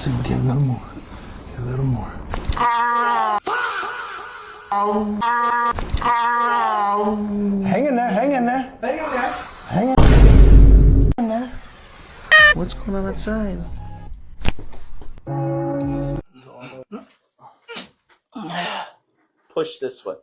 see, get a little more. Get a little more. Hang in there, hang in there. Hang in there. Hang in there. What's going on outside? Push this way.